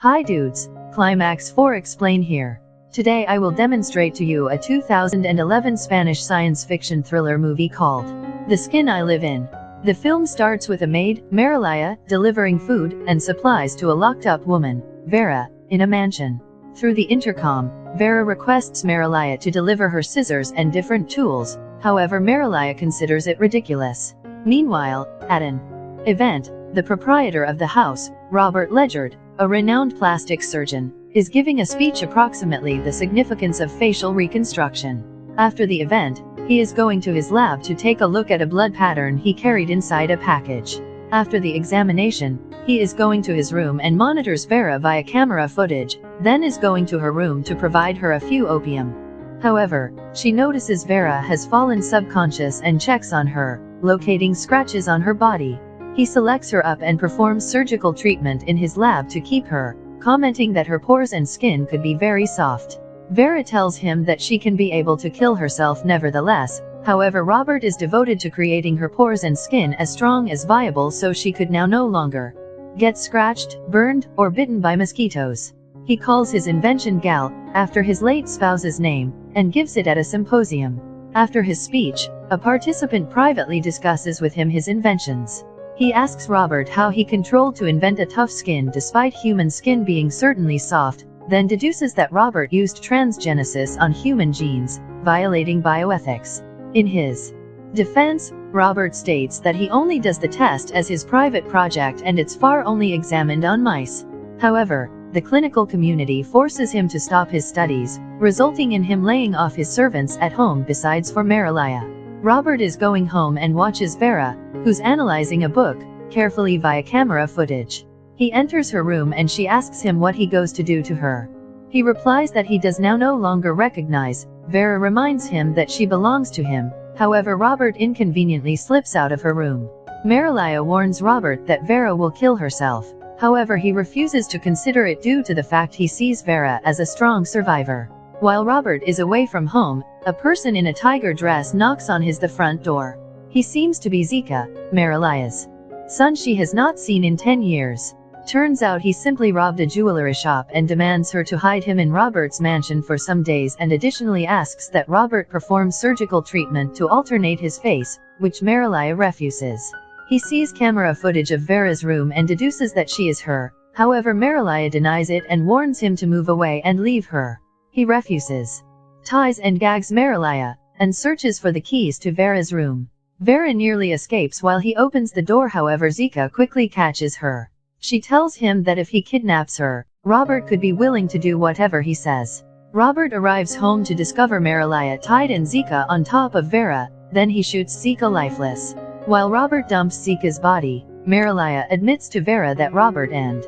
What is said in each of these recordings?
Hi dudes, Climax 4 explain here. Today I will demonstrate to you a 2011 Spanish science fiction thriller movie called The Skin I Live In. The film starts with a maid, Marilaya, delivering food and supplies to a locked-up woman, Vera, in a mansion. Through the intercom, Vera requests Marilaya to deliver her scissors and different tools, however Marilaya considers it ridiculous. Meanwhile, at an event, the proprietor of the house, Robert Ledyard, a renowned plastic surgeon, is giving a speech approximately the significance of facial reconstruction. After the event, he is going to his lab to take a look at a blood pattern he carried inside a package. After the examination, he is going to his room and monitors Vera via camera footage, then is going to her room to provide her a few opium. However, she notices Vera has fallen subconscious and checks on her, locating scratches on her body. He selects her up and performs surgical treatment in his lab to keep her, commenting that her pores and skin could be very soft. Vera tells him that she can be able to kill herself nevertheless, however Robert is devoted to creating her pores and skin as strong as viable so she could now no longer get scratched, burned, or bitten by mosquitoes. He calls his invention Gal, after his late spouse's name, and gives it at a symposium. After his speech, a participant privately discusses with him his inventions. He asks Robert how he controlled to invent a tough skin despite human skin being certainly soft, then deduces that Robert used transgenesis on human genes, violating bioethics. In his defense, Robert states that he only does the test as his private project and it's far only examined on mice. However, the clinical community forces him to stop his studies, resulting in him laying off his servants at home besides for Marilaya. Robert is going home and watches Vera, who's analyzing a book, carefully via camera footage. He enters her room and she asks him what he goes to do to her. He replies that he does now no longer recognize. Vera reminds him that she belongs to him, however Robert inconveniently slips out of her room. Marilaya warns Robert that Vera will kill herself, however he refuses to consider it due to the fact he sees Vera as a strong survivor. While Robert is away from home, a person in a tiger dress knocks on the front door. He seems to be Zika, Marilaya's son she has not seen in 10 years. Turns out he simply robbed a jewelry shop and demands her to hide him in Robert's mansion for some days and additionally asks that Robert perform surgical treatment to alternate his face, which Marilaya refuses. He sees camera footage of Vera's room and deduces that she is her, however Marilaya denies it and warns him to move away and leave her. He refuses, ties and gags Marilaya, and searches for the keys to Vera's room. Vera nearly escapes while he opens the door, however Zika quickly catches her. She tells him that if he kidnaps her, Robert could be willing to do whatever he says. Robert arrives home to discover Marilaya tied and Zika on top of Vera, then he shoots Zika lifeless. While Robert dumps Zika's body, Marilaya admits to Vera that Robert and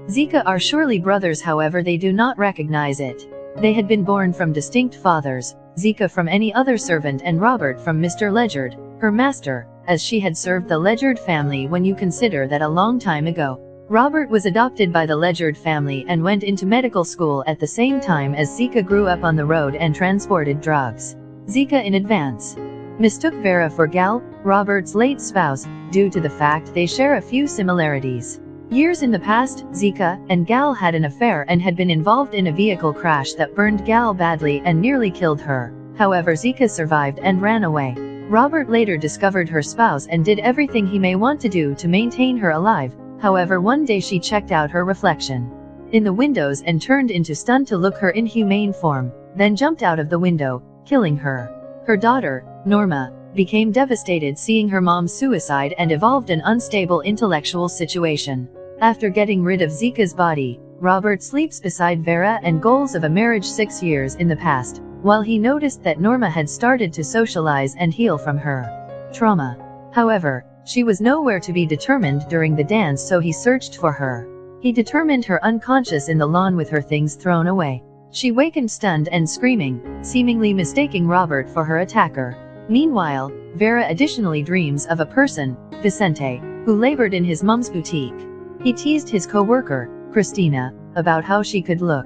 Zika are surely brothers, however they do not recognize it. They had been born from distinct fathers, Zika from any other servant and Robert from Mr. Ledyard, her master, as she had served the Ledyard family when you consider that a long time ago. Robert was adopted by the Ledyard family and went into medical school at the same time as Zika grew up on the road and transported drugs. Zika in advance mistook Vera for Gal, Robert's late spouse, due to the fact they share a few similarities. Years in the past, Zika and Gal had an affair and had been involved in a vehicle crash that burned Gal badly and nearly killed her. However Zika survived and ran away. Robert later discovered her spouse and did everything he may want to do to maintain her alive. However one day she checked out her reflection in the windows and turned into stun to look her inhumane form, then jumped out of the window, killing her. Her daughter, Norma, became devastated seeing her mom's suicide and evolved an unstable intellectual situation. After getting rid of Zika's body, Robert sleeps beside Vera and goals of a marriage 6 years in the past, while he noticed that Norma had started to socialize and heal from her trauma. However, she was nowhere to be determined during the dance, so he searched for her. He determined her unconscious in the lawn with her things thrown away. She wakened stunned and screaming, seemingly mistaking Robert for her attacker. Meanwhile, Vera additionally dreams of a person, Vicente, who labored in his mom's boutique. He teased his co-worker, Christina, about how she could look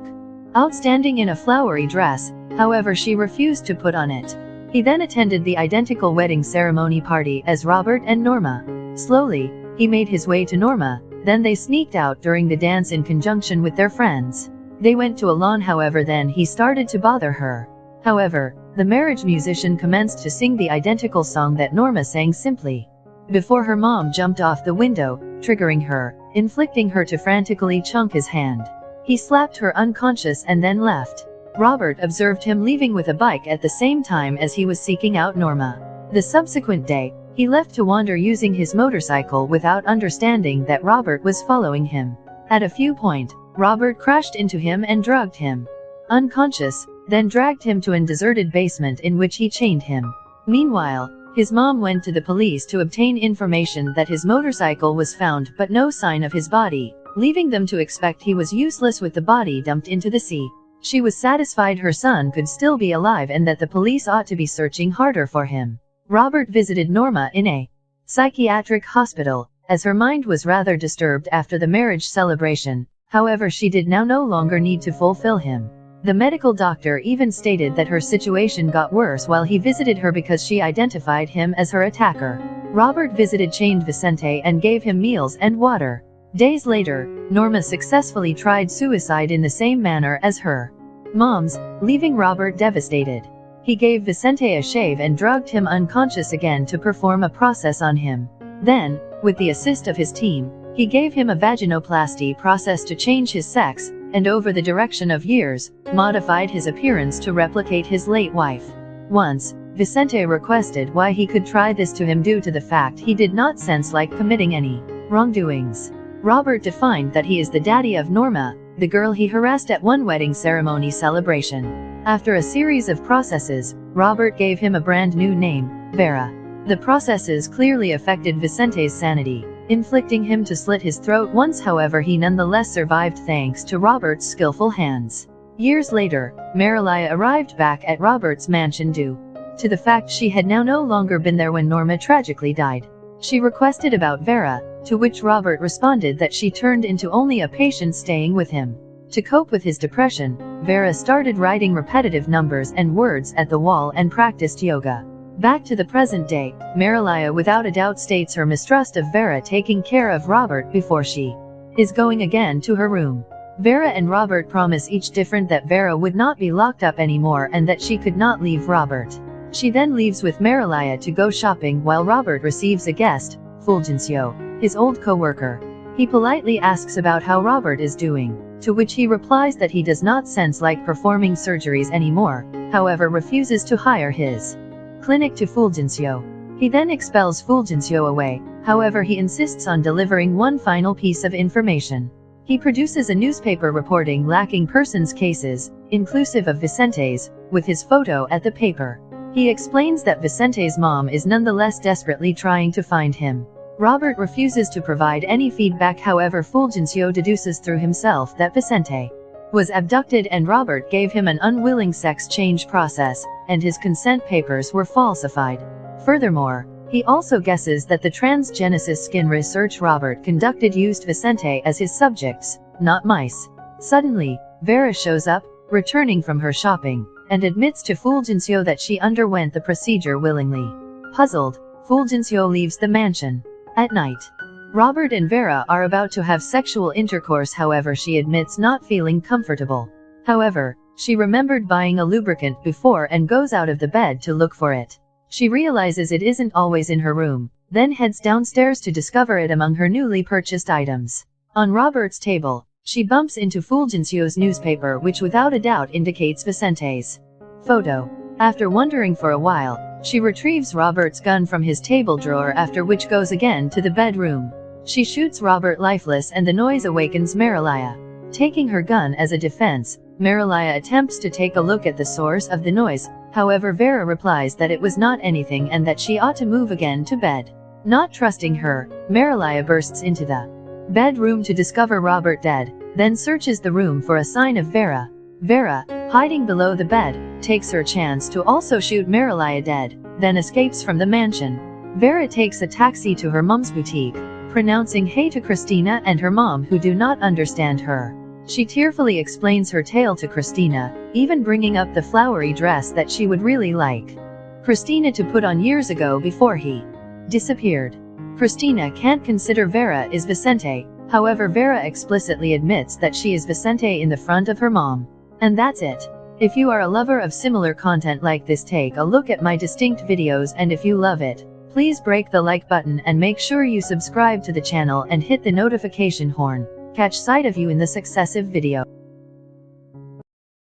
outstanding in a flowery dress, however she refused to put on it. He then attended the identical wedding ceremony party as Robert and Norma. Slowly, he made his way to Norma, Then they sneaked out during the dance in conjunction with their friends. They went to a lawn, however then he started to bother her. However, the marriage musician commenced to sing the identical song that Norma sang simply before her mom jumped off the window, triggering her, inflicting her to frantically chunk his hand. He slapped her unconscious and then left. Robert observed him leaving with a bike at the same time as he was seeking out Norma. The subsequent day, he left to wander using his motorcycle without understanding that Robert was following him. At a few point, Robert crashed into him and drugged him unconscious, then dragged him to a deserted basement in which he chained him. Meanwhile, his mom went to the police to obtain information that his motorcycle was found but no sign of his body, leaving them to expect he was useless with the body dumped into the sea. She was satisfied her son could still be alive and that the police ought to be searching harder for him. Robert visited Norma in a psychiatric hospital, as her mind was rather disturbed after the marriage celebration. However, she did now no longer need to fulfill him. The medical doctor even stated that her situation got worse while he visited her because she identified him as her attacker. Robert visited chained Vicente and gave him meals and water. Days later, Norma successfully tried suicide in the same manner as her mom's, leaving Robert devastated. He gave Vicente a shave and drugged him unconscious again to perform a process on him. Then, with the assist of his team, he gave him a vaginoplasty process to change his sex, and over the direction of years, modified his appearance to replicate his late wife. Once, Vicente requested why he could try this to him due to the fact he did not sense like committing any wrongdoings. Robert defined that he is the daddy of Norma, the girl he harassed at one wedding ceremony celebration. After a series of processes, Robert gave him a brand new name, Vera. The processes clearly affected Vicente's sanity, inflicting him to slit his throat once. However, he nonetheless survived thanks to Robert's skillful hands. Years later, Marilia arrived back at Robert's mansion due to the fact she had now no longer been there when Norma tragically died. She requested about Vera, to which Robert responded that she turned into only a patient staying with him. To cope with his depression, Vera started writing repetitive numbers and words at the wall and practiced yoga. Back to the present day, Marilia without a doubt states her mistrust of Vera taking care of Robert before she is going again to her room. Vera and Robert promise each different that Vera would not be locked up anymore and that she could not leave Robert. She then leaves with Marilia to go shopping while Robert receives a guest, Fulgencio, his old co-worker. He politely asks about how Robert is doing, to which he replies that he does not sense like performing surgeries anymore, however refuses to hire his clinic to Fulgencio. He then expels Fulgencio away, however he insists on delivering one final piece of information. He produces a newspaper reporting lacking persons cases, inclusive of Vicente's, with his photo at the paper. He explains that Vicente's mom is nonetheless desperately trying to find him. Robert refuses to provide any feedback, however Fulgencio deduces through himself that Vicente was abducted and Robert gave him an unwilling sex change process, and his consent papers were falsified. Furthermore, he also guesses that the transgenesis skin research Robert conducted used Vicente as his subjects, not mice. Suddenly, Vera shows up, returning from her shopping, and admits to Fulgencio that she underwent the procedure willingly. Puzzled, Fulgencio leaves the mansion. At night, Robert and Vera are about to have sexual intercourse, however she admits not feeling comfortable. However, she remembered buying a lubricant before and goes out of the bed to look for it. She realizes it isn't always in her room, then heads downstairs to discover it among her newly purchased items. On Robert's table, she bumps into Fulgencio's newspaper, which without a doubt indicates Vicente's photo. After wondering for a while, she retrieves Robert's gun from his table drawer, after which goes again to the bedroom. She shoots Robert lifeless and the noise awakens Marilia. Taking her gun as a defense, Marilia attempts to take a look at the source of the noise, however Vera replies that it was not anything and that she ought to move again to bed. Not trusting her, Marilia bursts into the bedroom to discover Robert dead, then searches the room for a sign of Vera. Vera, hiding below the bed, takes her chance to also shoot Marilia dead, then escapes from the mansion. Vera takes a taxi to her mom's boutique, pronouncing hey to Christina and her mom, who do not understand her. She tearfully explains her tale to Christina, even bringing up the flowery dress that she would really like Christina to put on years ago before he disappeared. Christina can't consider Vera is Vicente, However, Vera explicitly admits that she is Vicente in the front of her mom. And that's it. If you are a lover of similar content like this, take a look at my distinct videos, and if you love it, please break the like button and make sure you subscribe to the channel and hit the notification horn. Catch sight of you in the successive video.